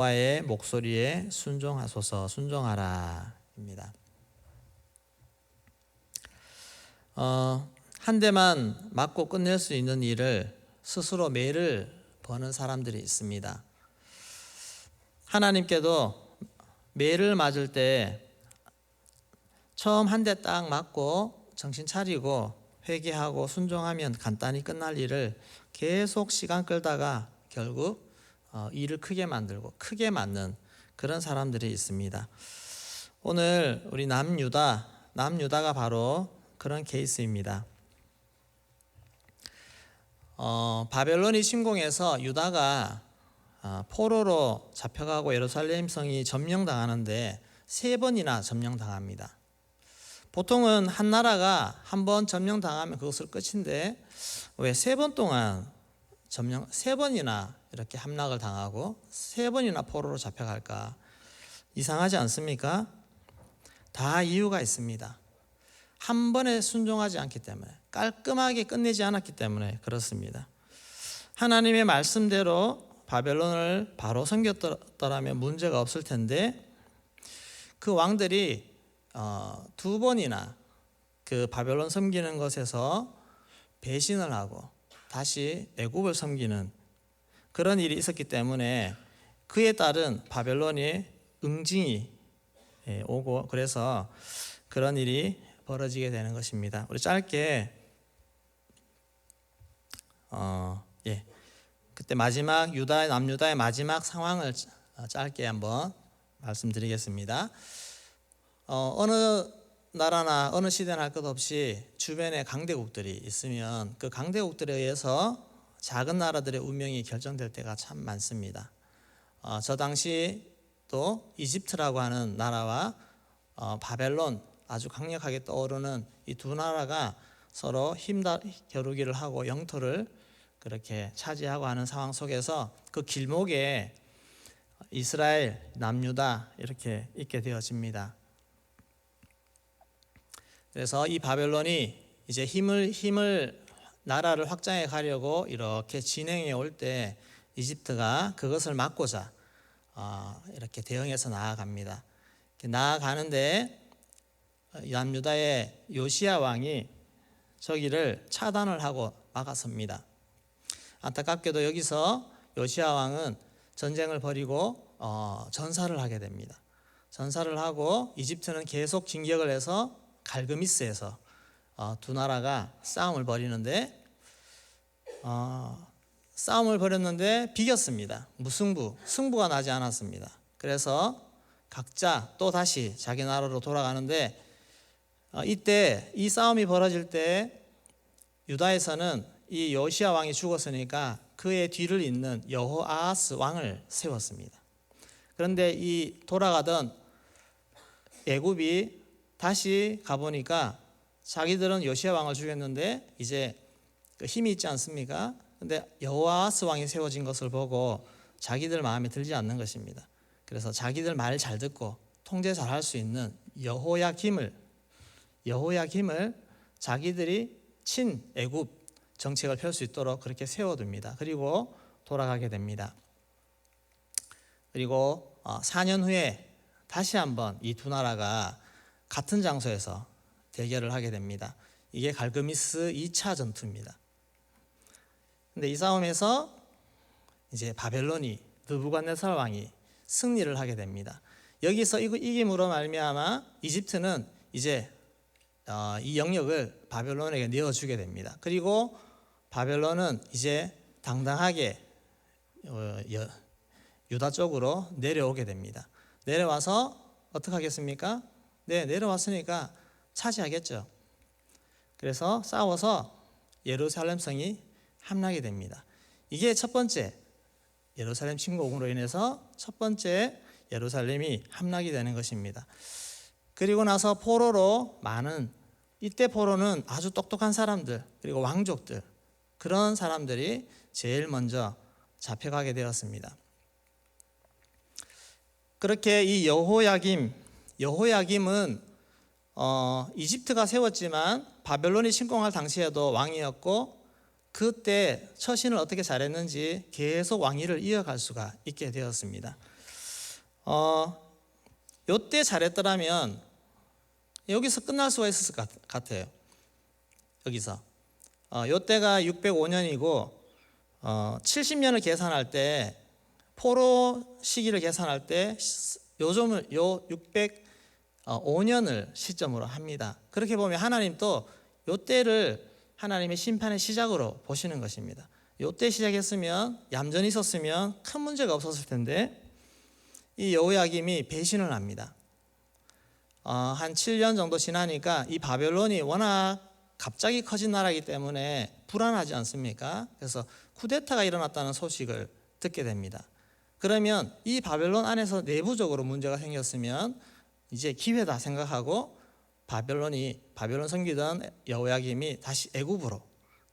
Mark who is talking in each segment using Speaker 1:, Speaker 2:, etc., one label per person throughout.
Speaker 1: 여호와의 목소리에 순종하소서. 순종하라입니다. 한 대만 맞고 끝낼 수 있는 일을 스스로 매를 버는 사람들이 있습니다. 하나님께도 매를 맞을 때 처음 한 대 딱 맞고 정신 차리고 회개하고 순종하면 간단히 끝날 일을 계속 시간 끌다가 결국 일을 크게 만들고 크게 맞는 그런 사람들이 있습니다. 오늘 우리 남유다가 바로 그런 케이스입니다. 바벨론이 침공해서 유다가 포로로 잡혀가고 예루살렘 성이 점령당하는데 3번이나 점령당합니다. 보통은 한 나라가 한 번 점령당하면 그것을 끝인데 왜 3번 동안 3번이나 이렇게 함락을 당하고 3번이나 포로로 잡혀갈까? 이상하지 않습니까? 다 이유가 있습니다. 한 번에 순종하지 않기 때문에, 깔끔하게 끝내지 않았기 때문에 그렇습니다. 하나님의 말씀대로 바벨론을 바로 섬겼더라면 문제가 없을 텐데 그 왕들이 2번이나 그 바벨론 섬기는 것에서 배신을 하고 다시 애굽을 섬기는 그런 일이 있었기 때문에 그에 따른 바벨론의 응징이 오고 그래서 그런 일이 벌어지게 되는 것입니다. 우리 짧게 그때 마지막 남유다의 마지막 상황을 짧게 한번 말씀드리겠습니다. 어느 나라나 어느 시대나 할 것 없이 주변에 강대국들이 있으면 그 강대국들에 의해서 작은 나라들의 운명이 결정될 때가 참 많습니다. 저 당시 또 이집트라고 하는 나라와 바벨론 아주 강력하게 떠오르는 이 두 나라가 서로 겨루기를 하고 영토를 그렇게 차지하고 하는 상황 속에서 그 길목에 이스라엘, 남유다 이렇게 있게 되어집니다. 그래서 이 바벨론이 이제 힘을 나라를 확장해 가려고 이렇게 진행해 올 때 이집트가 그것을 막고자 이렇게 대응해서 나아갑니다. 나아가는데 남유다의 요시야 왕이 저기를 차단을 하고 막아섭니다. 안타깝게도 여기서 요시야 왕은 전쟁을 벌이고 전사를 하게 됩니다. 전사를 하고 이집트는 계속 진격을 해서 갈그미스에서 두 나라가 싸움을 벌이는데 싸움을 벌였는데 비겼습니다. 승부가 나지 않았습니다. 그래서 각자 또 다시 자기 나라로 돌아가는데 이때 이 싸움이 벌어질 때 유다에서는 이 요시야 왕이 죽었으니까 그의 뒤를 잇는 여호아하스 왕을 세웠습니다. 그런데 이 돌아가던 애굽이 다시 가보니까 자기들은 요시야 왕을 죽였는데 이제 그 힘이 있지 않습니까? 근데 여호아하스 왕이 세워진 것을 보고 자기들 마음에 들지 않는 것입니다. 그래서 자기들 말 잘 듣고 통제 잘 할 수 있는 여호야김을 자기들이 친애굽 정책을 펼 수 있도록 그렇게 세워둡니다. 그리고 돌아가게 됩니다. 그리고 4년 후에 다시 한번 이 두 나라가 같은 장소에서 대결을 하게 됩니다. 이게 갈그미스 2차 전투입니다. 근데 이 싸움에서 이제 바벨론이 느부갓네살 왕이 승리를 하게 됩니다. 여기서 이김으로 말미암아 이집트는 이제 이 영역을 바벨론에게 내어주게 됩니다. 그리고 바벨론은 이제 당당하게 유다 쪽으로 내려오게 됩니다. 내려와서 어떻게 하겠습니까? 내려왔으니까 차지하겠죠. 그래서 싸워서 예루살렘 성이 함락이 됩니다. 이게 첫 번째 예루살렘 침공으로 인해서 첫 번째 예루살렘이 함락이 되는 것입니다. 그리고 나서 포로로 이때 포로는 아주 똑똑한 사람들 그리고 왕족들 그런 사람들이 제일 먼저 잡혀가게 되었습니다. 그렇게 이 여호야김은 이집트가 세웠지만 바벨론이 침공할 당시에도 왕이었고 그때 처신을 어떻게 잘했는지 계속 왕위를 이어갈 수가 있게 되었습니다. 요때 잘했더라면 여기서 끝날 수가 있었을 것 같아요. 여기서 요때가 605년이고 70년을 계산할 때 포로 시기를 계산할 때 요점을 요 605년을 시점으로 합니다. 그렇게 보면 하나님도 요때를 하나님의 심판의 시작으로 보시는 것입니다. 요때 시작했으면 얌전히 있었으면 큰 문제가 없었을 텐데 이 여호야김이 배신을 합니다. 한 7년 정도 지나니까 이 바벨론이 워낙 갑자기 커진 나라이기 때문에 불안하지 않습니까? 그래서 쿠데타가 일어났다는 소식을 듣게 됩니다. 그러면 이 바벨론 안에서 내부적으로 문제가 생겼으면 이제 기회다 생각하고 바벨론 섬기던 여호야김이 다시 애굽으로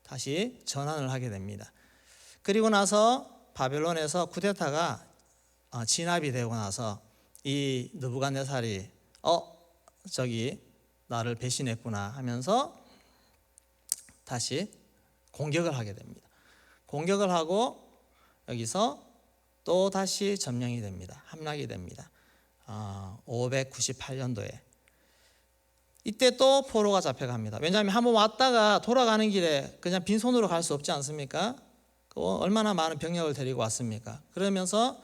Speaker 1: 다시 전환을 하게 됩니다. 그리고 나서 바벨론에서 쿠데타가 진압이 되고 나서 이 느부갓네살이 저기 나를 배신했구나 하면서 다시 공격을 하게 됩니다. 공격을 하고 여기서 또 다시 점령이 됩니다. 함락이 됩니다. 598년도에 이때 또 포로가 잡혀갑니다. 왜냐하면 한번 왔다가 돌아가는 길에 그냥 빈손으로 갈 수 없지 않습니까? 얼마나 많은 병력을 데리고 왔습니까? 그러면서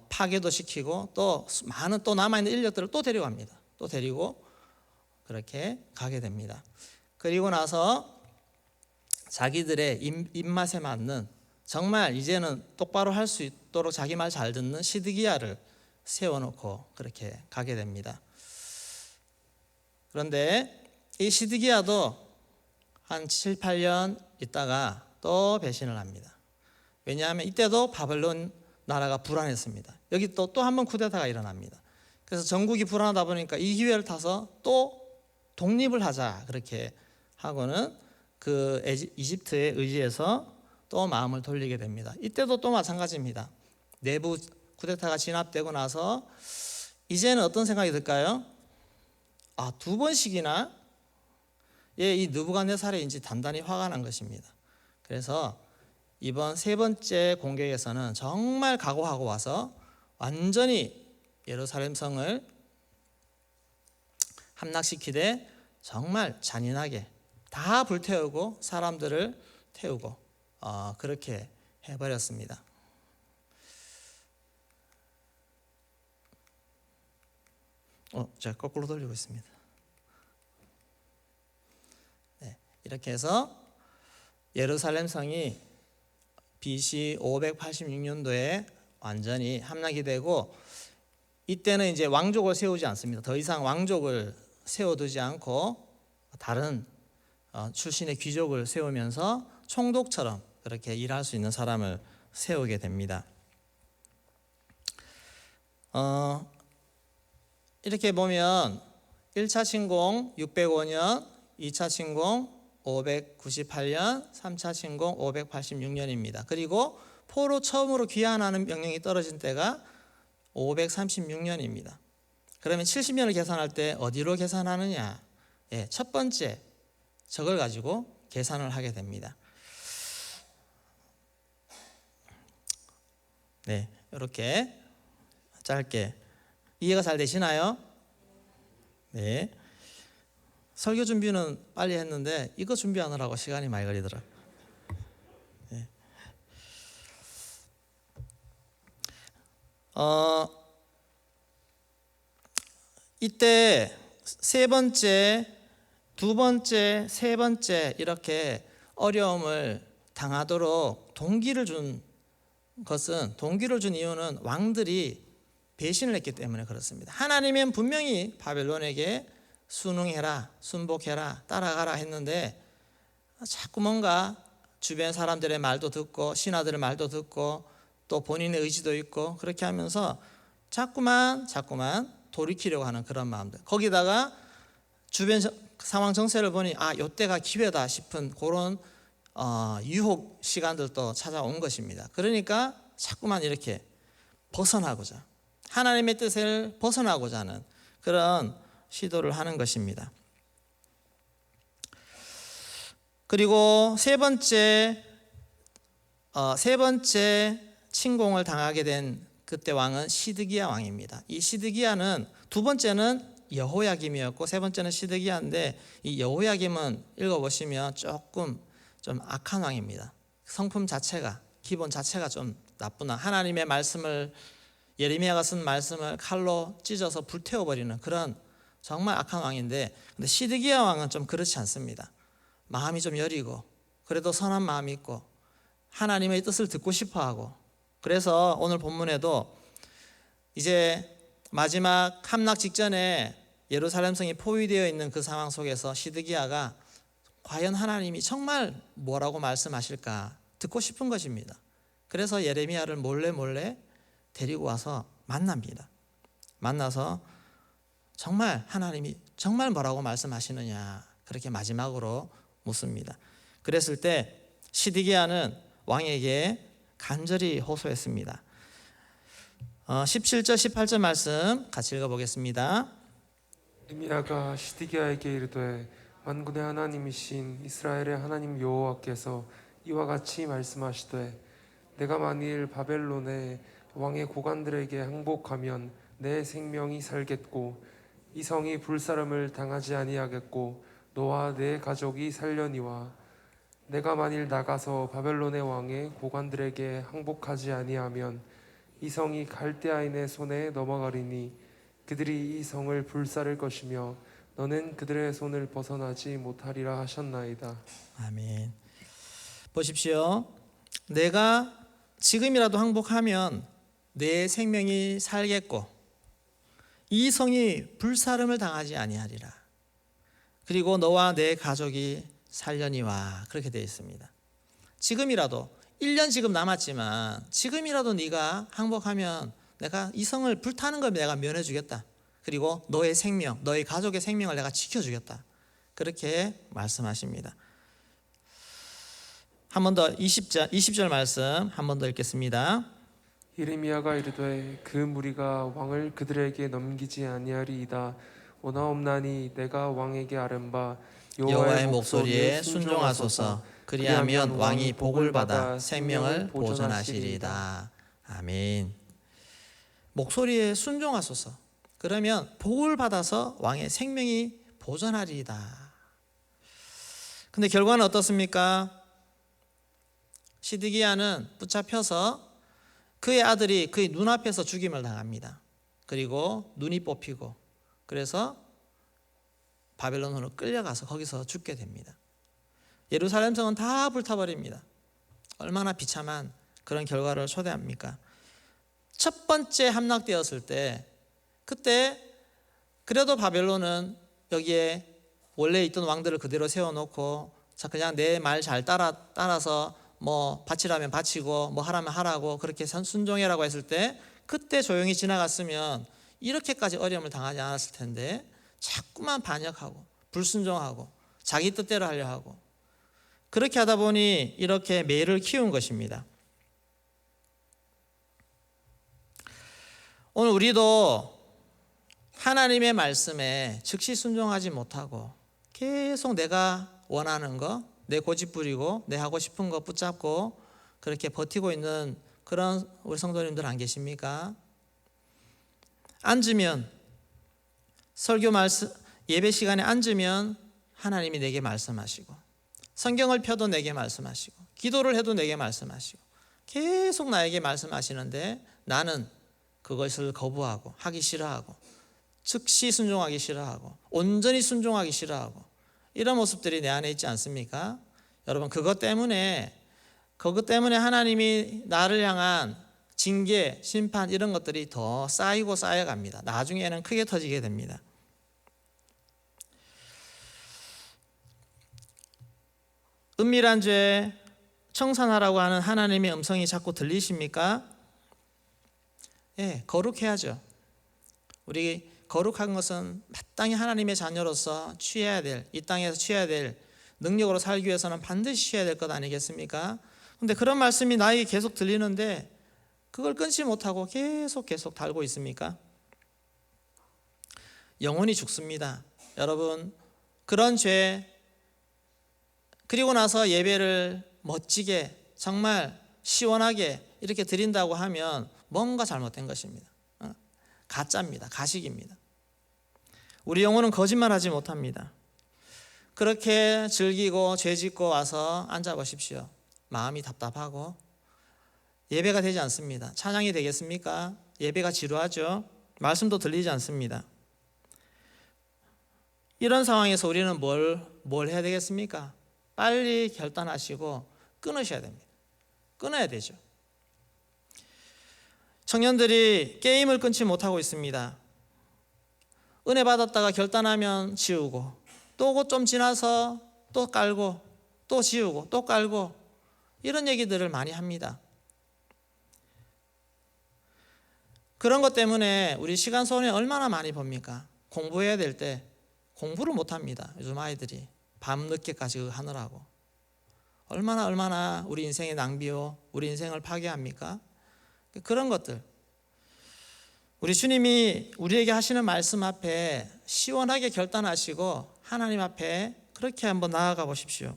Speaker 1: 파괴도 시키고 또 많은 또 남아있는 인력들을 또 데려갑니다. 또 데리고 그렇게 가게 됩니다. 그리고 나서 자기들의 입맛에 맞는 정말 이제는 똑바로 할 수 있도록 자기 말 잘 듣는 시드기야를 세워놓고 그렇게 가게 됩니다. 그런데 이 시드기야도 한 7, 8년 있다가 또 배신을 합니다. 왜냐하면 이때도 바벨론 나라가 불안했습니다. 여기 또 한 번 쿠데타가 일어납니다. 그래서 전국이 불안하다 보니까 이 기회를 타서 또 독립을 하자 그렇게 하고는 그 이집트에 의지해서 또 마음을 돌리게 됩니다. 이때도 또 마찬가지입니다. 내부 쿠데타가 진압되고 나서 이제는 어떤 생각이 들까요? 두 번씩이나 이 느부갓네살이 이제 단단히 화가 난 것입니다. 그래서 이번 세 번째 공격에서는 정말 각오하고 와서 완전히 예루살렘 성을 함락시키되 정말 잔인하게 다 불태우고 사람들을 태우고 그렇게 해버렸습니다. 제가 거꾸로 돌리고 있습니다. 네, 이렇게 해서 예루살렘 성이 BC 586년도에 완전히 함락이 되고 이때는 이제 왕족을 세우지 않습니다. 더 이상 왕족을 세워두지 않고 다른 출신의 귀족을 세우면서 총독처럼 그렇게 일할 수 있는 사람을 세우게 됩니다. 이렇게 보면 1차 침공 605년, 2차 침공 598년, 3차 침공 586년입니다. 그리고 포로 처음으로 귀환하는 명령이 떨어진 때가 536년입니다. 그러면 70년을 계산할 때 어디로 계산하느냐? 첫 번째 저걸 가지고 계산을 하게 됩니다. 네, 이렇게 짧게 이해가 잘 되시나요? 네. 설교 준비는 빨리 했는데 이거 준비하느라고 시간이 많이 걸리더라고요. 네. 이때 세 번째, 두 번째, 세 번째 이렇게 어려움을 당하도록 동기를 준 이유는 왕들이 배신을 했기 때문에 그렇습니다. 하나님은 분명히 바벨론에게 순응해라, 순복해라, 따라가라 했는데 자꾸 뭔가 주변 사람들의 말도 듣고 신하들의 말도 듣고 또 본인의 의지도 있고 그렇게 하면서 자꾸만 돌이키려고 하는 그런 마음들. 거기다가 주변 상황 정세를 보니 이때가 기회다 싶은 그런 유혹 시간들도 찾아온 것입니다. 그러니까 자꾸만 이렇게 벗어나고자 하나님의 뜻을 벗어나고자 하는 그런 시도를 하는 것입니다. 그리고 세 번째 침공을 당하게 된 그때 왕은 시드기야 왕입니다. 이 시드기야는 두 번째는 여호야김이었고 세 번째는 시드기야인데, 이 여호야김은 읽어보시면 조금 좀 악한 왕입니다. 성품 자체가, 기본 자체가 좀 나쁜 왕. 하나님의 말씀을, 예레미야가 쓴 말씀을 칼로 찢어서 불태워버리는 그런 정말 악한 왕인데, 근데 시드기야 왕은 좀 그렇지 않습니다. 마음이 좀 여리고 그래도 선한 마음이 있고 하나님의 뜻을 듣고 싶어하고, 그래서 오늘 본문에도 이제 마지막 함락 직전에 예루살렘 성이 포위되어 있는 그 상황 속에서 시드기야가 과연 하나님이 정말 뭐라고 말씀하실까 듣고 싶은 것입니다. 그래서 예레미야를 몰래 데리고 와서 만납니다. 만나서 정말 하나님이 정말 뭐라고 말씀하시느냐, 그렇게 마지막으로 묻습니다. 그랬을 때 시드기야는 왕에게 간절히 호소했습니다. 17절 18절 말씀 같이 읽어보겠습니다.
Speaker 2: 예레미야가 시드기야에게 이르되 만군의 하나님이신 이스라엘의 하나님 여호와께서 이와 같이 말씀하시되 내가 만일 바벨론의 왕의 고관들에게 항복하면 내 생명이 살겠고 이 성이 불사름을 당하지 아니하겠고 너와 내 가족이 살려니와 내가 만일 나가서 바벨론의 왕의 고관들에게 항복하지 아니하면 이 성이 갈대아인의 손에 넘어가리니 그들이 이 성을 불사를 것이며 너는 그들의 손을 벗어나지 못하리라 하셨나이다.
Speaker 1: 아멘. 보십시오. 내가 지금이라도 항복하면 내 생명이 살겠고 이 성이 불사름을 당하지 아니하리라. 그리고 너와 내 가족이 살려니와, 그렇게 되어 있습니다. 지금이라도 1년 지금 남았지만 지금이라도 네가 항복하면 내가 이 성을 불타는 걸 내가 면해 주겠다. 그리고 너의 생명, 너의 가족의 생명을 내가 지켜주겠다. 그렇게 말씀하십니다. 한 번 더 20절 말씀 한 번 더 읽겠습니다.
Speaker 2: 예레미야가 이르되 그 무리가 왕을 그들에게 넘기지 아니하리이다. 오나옵나니 내가 왕에게 아른 바
Speaker 1: 여호와의 목소리에 순종하소서. 그리하면 왕이 복을 받아 생명을 보존하시리이다. 아멘. 목소리에 순종하소서. 그러면 복을 받아서 왕의 생명이 보존하리이다. 근데 결과는 어떻습니까? 시드기야는 붙잡혀서 그의 아들이 그의 눈앞에서 죽임을 당합니다. 그리고 눈이 뽑히고, 그래서 바벨론으로 끌려가서 거기서 죽게 됩니다. 예루살렘 성은 다 불타버립니다. 얼마나 비참한 그런 결과를 초래합니까? 첫 번째 함락되었을 때, 그때 그래도 바벨론은 여기에 원래 있던 왕들을 그대로 세워놓고 자 그냥 내 말 잘 따라서 뭐 바치라면 바치고 뭐 하라면 하라고 그렇게 순종해라고 했을 때, 그때 조용히 지나갔으면 이렇게까지 어려움을 당하지 않았을 텐데 자꾸만 반역하고 불순종하고 자기 뜻대로 하려 하고, 그렇게 하다 보니 이렇게 매를 키운 것입니다. 오늘 우리도 하나님의 말씀에 즉시 순종하지 못하고 계속 내가 원하는 거, 내 고집 부리고 내 하고 싶은 거 붙잡고 그렇게 버티고 있는 그런 우리 성도님들 안 계십니까? 앉으면 설교 말씀, 예배 시간에 앉으면 하나님이 내게 말씀하시고, 성경을 펴도 내게 말씀하시고, 기도를 해도 내게 말씀하시고, 계속 나에게 말씀하시는데 나는 그것을 거부하고 하기 싫어하고 즉시 순종하기 싫어하고 온전히 순종하기 싫어하고, 이런 모습들이 내 안에 있지 않습니까? 여러분, 그것 때문에 하나님이 나를 향한 징계, 심판 이런 것들이 더 쌓이고 쌓여갑니다. 나중에는 크게 터지게 됩니다. 은밀한 죄 청산하라고 하는 하나님의 음성이 자꾸 들리십니까? 예, 거룩해야죠. 우리 거룩한 것은 마땅히 하나님의 자녀로서 취해야 될, 이 땅에서 취해야 될, 능력으로 살기 위해서는 반드시 취해야 될 것 아니겠습니까? 근데 그런 말씀이 나에게 계속 들리는데 그걸 끊지 못하고 계속 달고 있습니까? 영혼이 죽습니다. 여러분, 그런 죄, 그리고 나서 예배를 멋지게 정말 시원하게 이렇게 드린다고 하면 뭔가 잘못된 것입니다. 가짜입니다. 가식입니다. 우리 영혼은 거짓말하지 못합니다. 그렇게 즐기고 죄짓고 와서 앉아보십시오. 마음이 답답하고 예배가 되지 않습니다. 찬양이 되겠습니까? 예배가 지루하죠. 말씀도 들리지 않습니다. 이런 상황에서 우리는 뭘 해야 되겠습니까? 빨리 결단하시고 끊으셔야 됩니다. 끊어야 되죠. 청년들이 게임을 끊지 못하고 있습니다. 은혜 받았다가 결단하면 지우고 또 좀 지나서 또 깔고 또 지우고 또 깔고 이런 얘기들을 많이 합니다. 그런 것 때문에 우리 시간 손해 얼마나 많이 봅니까? 공부해야 될 때 공부를 못합니다. 요즘 아이들이 밤늦게까지 하느라고 얼마나 우리 인생의 낭비요 우리 인생을 파괴합니까? 그런 것들 우리 주님이 우리에게 하시는 말씀 앞에 시원하게 결단하시고 하나님 앞에 그렇게 한번 나아가 보십시오.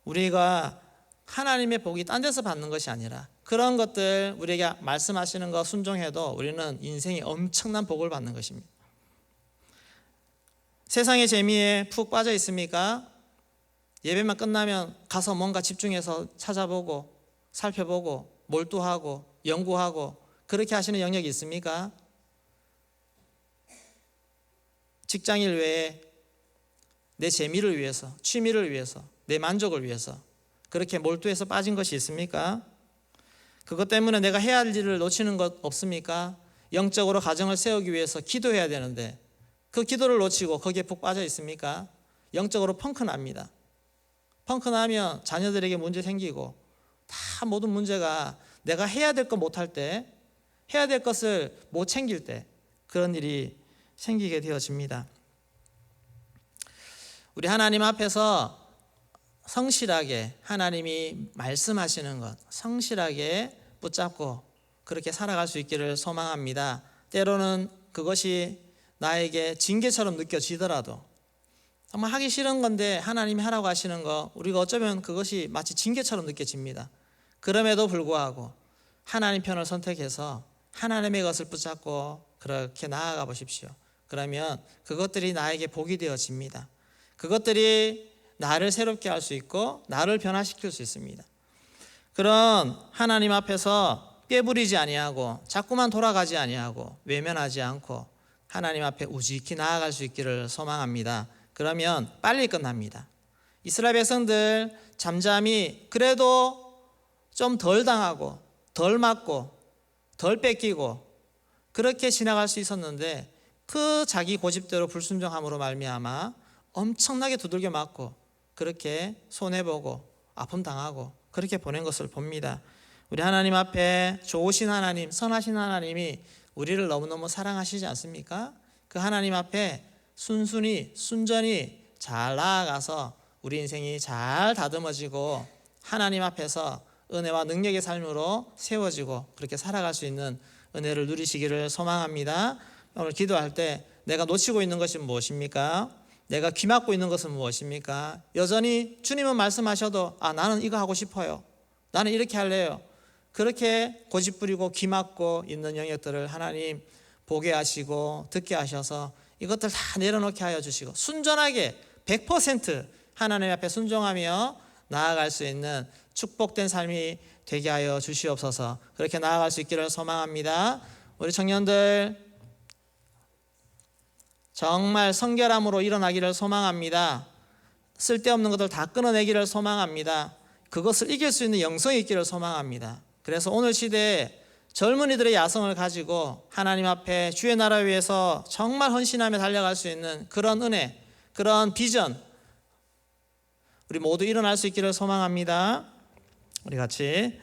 Speaker 1: 우리가 하나님의 복이 딴 데서 받는 것이 아니라 그런 것들 우리에게 말씀하시는 거 순종해도 우리는 인생이 엄청난 복을 받는 것입니다. 세상의 재미에 푹 빠져 있습니까? 예배만 끝나면 가서 뭔가 집중해서 찾아보고 살펴보고 몰두하고 연구하고 그렇게 하시는 영역이 있습니까? 직장일 외에 내 재미를 위해서, 취미를 위해서, 내 만족을 위해서 그렇게 몰두해서 빠진 것이 있습니까? 그것 때문에 내가 해야 할 일을 놓치는 것 없습니까? 영적으로 가정을 세우기 위해서 기도해야 되는데 그 기도를 놓치고 거기에 푹 빠져 있습니까? 영적으로 펑크납니다. 펑크나면 자녀들에게 문제 생기고 다 모든 문제가 내가 해야 될 것 못할 때, 해야 될 것을 못 챙길 때 그런 일이 생기게 되어집니다. 우리 하나님 앞에서 성실하게 하나님이 말씀하시는 것 성실하게 붙잡고 그렇게 살아갈 수 있기를 소망합니다. 때로는 그것이 나에게 징계처럼 느껴지더라도 정말 하기 싫은 건데 하나님이 하라고 하시는 거 우리가 어쩌면 그것이 마치 징계처럼 느껴집니다. 그럼에도 불구하고 하나님 편을 선택해서 하나님의 것을 붙잡고 그렇게 나아가 보십시오. 그러면 그것들이 나에게 복이 되어집니다. 그것들이 나를 새롭게 할 수 있고 나를 변화시킬 수 있습니다. 그런 하나님 앞에서 꾀부리지 아니하고 자꾸만 돌아가지 아니하고 외면하지 않고 하나님 앞에 우직히 나아갈 수 있기를 소망합니다. 그러면 빨리 끝납니다. 이스라엘 백성들 잠잠히 그래도 좀 덜 당하고 덜 맞고 덜 뺏기고 그렇게 지나갈 수 있었는데 그 자기 고집대로 불순종함으로 말미암아 엄청나게 두들겨 맞고 그렇게 손해보고 아픔 당하고 그렇게 보낸 것을 봅니다. 우리 하나님 앞에 좋으신 하나님, 선하신 하나님이 우리를 너무너무 사랑하시지 않습니까? 그 하나님 앞에 순전히 잘 나아가서 우리 인생이 잘 다듬어지고 하나님 앞에서 은혜와 능력의 삶으로 세워지고 그렇게 살아갈 수 있는 은혜를 누리시기를 소망합니다. 오늘 기도할 때 내가 놓치고 있는 것이 무엇입니까? 내가 귀막고 있는 것은 무엇입니까? 여전히 주님은 말씀하셔도 나는 이거 하고 싶어요. 나는 이렇게 할래요. 그렇게 고집부리고 귀막고 있는 영역들을 하나님 보게 하시고 듣게 하셔서 이것들 다 내려놓게 하여 주시고 순전하게 100% 하나님 앞에 순종하며 나아갈 수 있는 축복된 삶이 되게 하여 주시옵소서. 그렇게 나아갈 수 있기를 소망합니다. 우리 청년들 정말 성결함으로 일어나기를 소망합니다. 쓸데없는 것들 다 끊어내기를 소망합니다. 그것을 이길 수 있는 영성이 있기를 소망합니다. 그래서 오늘 시대에 젊은이들의 야성을 가지고 하나님 앞에 주의 나라 위해서 정말 헌신하며 달려갈 수 있는 그런 은혜, 그런 비전 우리 모두 일어날 수 있기를 소망합니다. 우리 같이